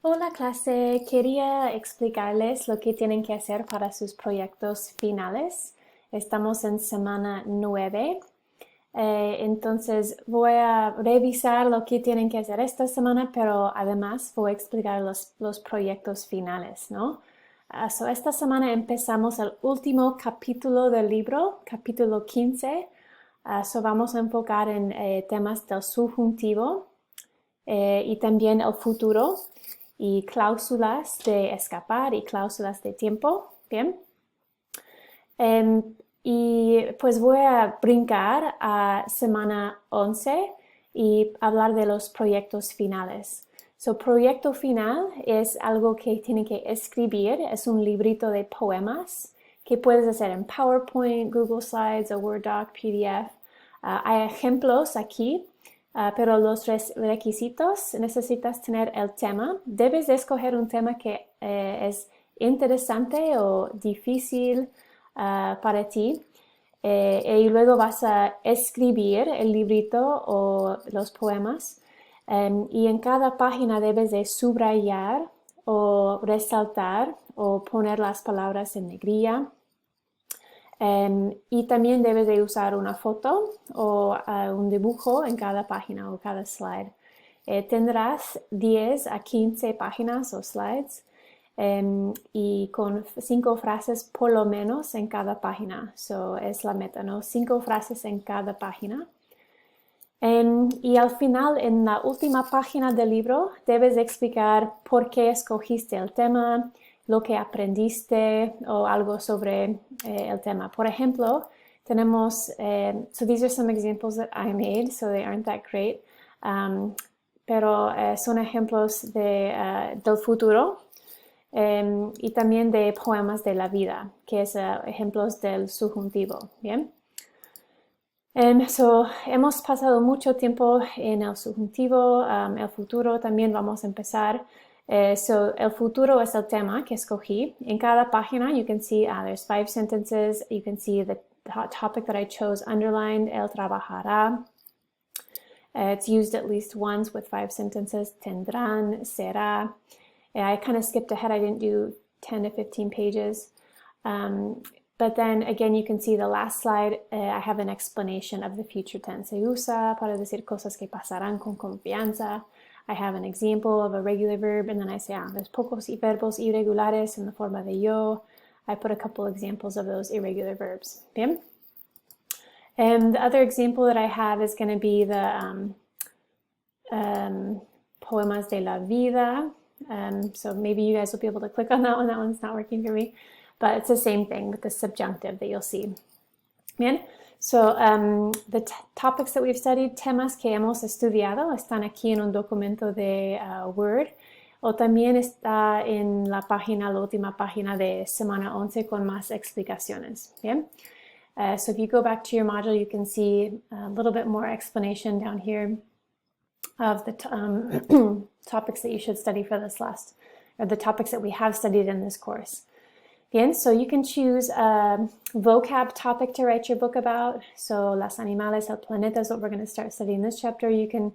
Hola clase, quería explicarles lo que tienen que hacer para sus proyectos finales. Estamos en semana 9, entonces voy a revisar lo que tienen que hacer esta semana, pero además voy a explicar los proyectos finales, ¿no? Esta semana empezamos el último capítulo del libro, capítulo 15. Vamos a enfocar en temas del subjuntivo y también el futuro y cláusulas de escapar y cláusulas de tiempo. Bien. Em, y pues voy a brincar a semana 11 y hablar de los proyectos finales. Proyecto final es algo que tienen que escribir, es un librito de poemas que puedes hacer en PowerPoint, Google Slides o Word Doc, PDF. Hay ejemplos aquí, pero los requisitos necesitas tener el tema. Debes de escoger un tema que es interesante o difícil para ti. Y luego vas a escribir el librito o los poemas. Y en cada página debes de subrayar o resaltar o poner las palabras en negrilla. Y también debes de usar una foto o un dibujo en cada página o cada slide. Tendrás 10 a 15 páginas o slides y con 5 frases por lo menos en cada página. Es la meta, ¿no? 5 frases en cada página. Y al final, en la última página del libro, debes explicar por qué escogiste el tema, lo que aprendiste o algo sobre el tema. Por ejemplo, tenemos, so these are some examples that I made, so they aren't that great, pero son ejemplos del futuro y también de poemas de la vida, que es ejemplos del subjuntivo, ¿bien? Hemos pasado mucho tiempo en el subjuntivo, el futuro también vamos a empezar. El futuro es el tema que escogí. En cada página you can see there's 5 sentences. You can see the topic that I chose underlined, él trabajará. It's used at least once with 5 sentences, tendrán, será. I kind of skipped ahead, I didn't do 10 to 15 pages. But then again, you can see the last slide, I have an explanation of the future tense. Se usa para decir cosas que pasarán con confianza. I have an example of a regular verb, and then I say, there's pocos verbos irregulares in the forma de yo. I put a couple examples of those irregular verbs. Bien? And the other example that I have is going to be the poemas de la vida. So maybe you guys will be able to click on that one. That one's not working for me. But it's the same thing with the subjunctive that you'll see. Bien, so the topics that we've studied, temas que hemos estudiado, están aquí en un documento de Word, o también está en la página, la última página de semana 11 con más explicaciones. Bien, so if you go back to your module, you can see a little bit more explanation down here of the topics that you should study for this or the topics that we have studied in this course. Bien, so you can choose a vocab topic to write your book about. So las animales, el planeta is what we're going to start studying this chapter. You can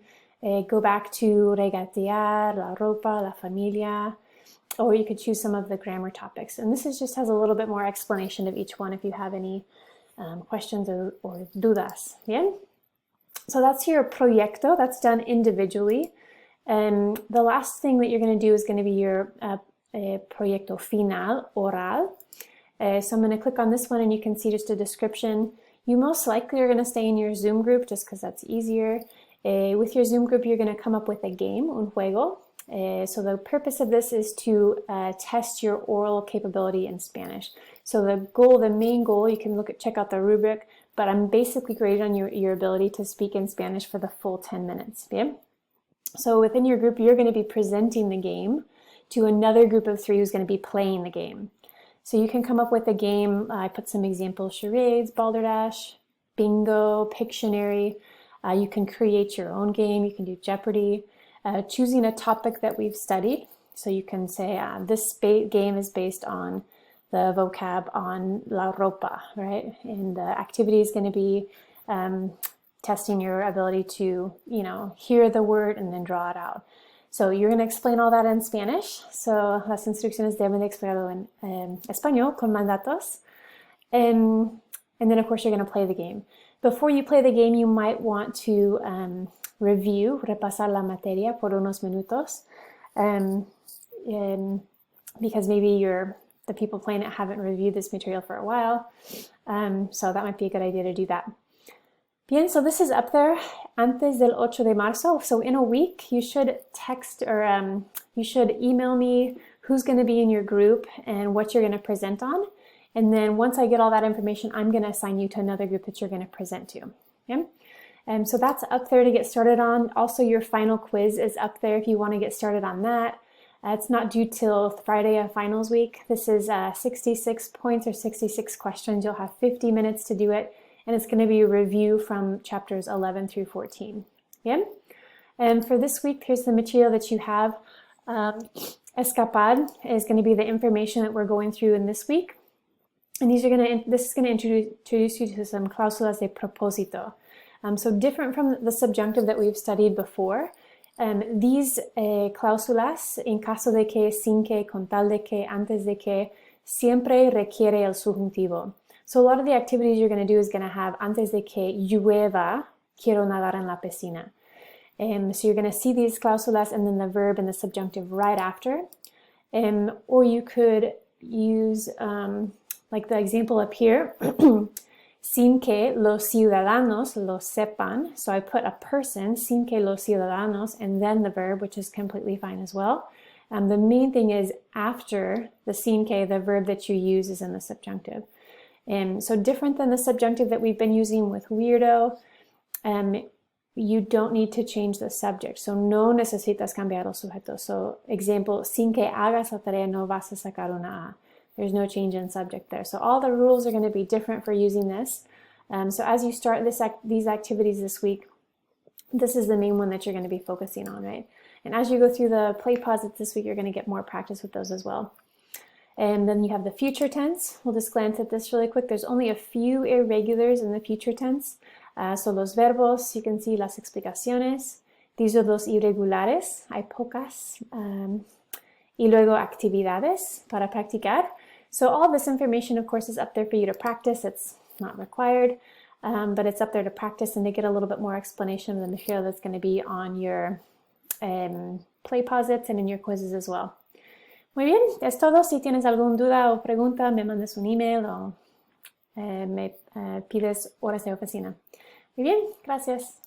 go back to regatear, la ropa, la familia, or you could choose some of the grammar topics. And this just has a little bit more explanation of each one if you have any questions or dudas. Bien? So that's your proyecto. That's done individually. And the last thing that you're going to do is going to be your proyecto final, oral. So I'm going to click on this one and you can see just a description. You most likely are going to stay in your Zoom group just because that's easier. With your Zoom group, you're going to come up with a game, un juego. So the purpose of this is to test your oral capability in Spanish. So the main goal, you can check out the rubric, but I'm basically graded on your ability to speak in Spanish for the full 10 minutes. Bien? So within your group, you're going to be presenting the game to another group of 3 who's going to be playing the game. So you can come up with a game. I put some examples: charades, balderdash, bingo, Pictionary. You can create your own game. You can do Jeopardy. Choosing a topic that we've studied. So you can say this game is based on the vocab on la ropa, right? And the activity is going to be testing your ability to, hear the word and then draw it out. So you're going to explain all that in Spanish. So las instrucciones deben de explicarlo en español con mandatos. And then, of course, you're going to play the game. Before you play the game, you might want to repasar la materia por unos minutos. Because maybe the people playing it haven't reviewed this material for a while. So that might be a good idea to do that. Bien, so this is up there antes del 8 de marzo. So in a week, you should text or you should email me who's going to be in your group and what you're going to present on. And then once I get all that information, I'm going to assign you to another group that you're going to present to. Okay? So that's up there to get started on. Also, your final quiz is up there if you want to get started on that. It's not due till Friday of finals week. This is 66 points or 66 questions. You'll have 50 minutes to do it. And it's going to be a review from chapters 11 through 14. Yeah? And for this week, here's the material that you have. Escapar is going to be the information that we're going through in this week. And this is going to introduce you to some cláusulas de propósito. So different from the subjunctive that we've studied before. These cláusulas, en caso de que, sin que, con tal de que, antes de que, siempre requiere el subjuntivo. So a lot of the activities you're going to do is going to have antes de que llueva, quiero nadar en la piscina. So you're going to see these cláusulas and then the verb and the subjunctive right after. Or you could use, like the example up here, sin que los ciudadanos lo sepan. So I put a person, sin que los ciudadanos, and then the verb, which is completely fine as well. The main thing is after the sin que, the verb that you use is in the subjunctive. So different than the subjunctive that we've been using with weirdo, you don't need to change the subject. So no necesitas cambiar el sujeto. So example, sin que hagas la tarea no vas a sacar una A. There's no change in subject there. So all the rules are going to be different for using this. So as you start these activities this week, this is the main one that you're going to be focusing on, right? And as you go through the play posits this week, you're going to get more practice with those as well. And then you have the future tense. We'll just glance at this really quick. There's only a few irregulars in the future tense. So los verbos, you can see las explicaciones. These are los irregulares. Hay pocas. Y luego actividades para practicar. So all this information, of course, is up there for you to practice. It's not required, but it's up there to practice and to get a little bit more explanation of the material that's going to be on your play posits and in your quizzes as well. Muy bien, es todo. Si tienes alguna duda o pregunta, me mandas un email o me pides horas de oficina. Muy bien, gracias.